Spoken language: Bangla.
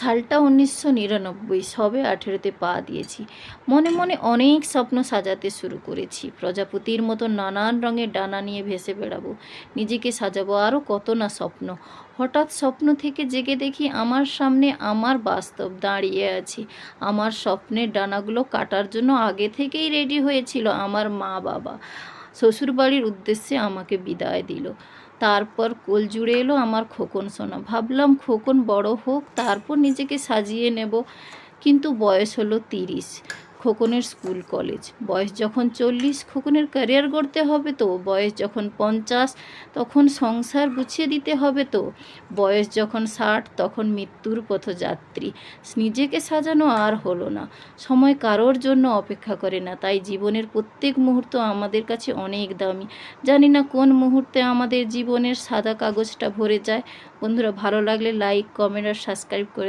সালটা 1999, সবে 18তে পা দিয়েছি। মনে মনে অনেক স্বপ্ন সাজাতে শুরু করেছি। প্রজাপতির মতো নানান রঙের ডানা নিয়ে ভেসে বেড়াবো, নিজেকে সাজাবো, আরও কত না স্বপ্ন। হঠাৎ স্বপ্ন থেকে জেগে দেখি আমার সামনে আমার বাস্তব দাঁড়িয়ে আছি। আমার স্বপ্নের ডানাগুলো কাটার জন্য আগে থেকেই রেডি হয়েছিল আমার মা বাবা। শ্বশুরবাড়ির উদ্দেশ্যে আমাকে বিদায় দিল। তারপর কোল জুড়ে এলো আমার খোকন সোনা। ভাবলাম খোকন বড় হোক, তারপর নিজেকে সাজিয়ে নেব। কিন্তু বয়স হলো 30, খোকনের স্কুল কলেজ। বয়স যখন 40, খোকনের ক্যারিয়ার গড়তে হবে তো। বয়স যখন 50, তখন সংসার গুছিয়ে দিতে হবে তো। বয়স যখন 60, তখন মৃত্যুর পথযাত্রী। নিজেকে সাজানো আর হলো না। সময় কারোর জন্য অপেক্ষা করে না, তাই জীবনের প্রত্যেক মুহূর্ত আমাদের কাছে অনেক দামি। জানি না কোন মুহূর্তে আমাদের জীবনের সাদা কাগজটা ভরে যায়। বন্ধুরা, ভালো লাগলে লাইক, কমেন্ট আর সাবস্ক্রাইব করে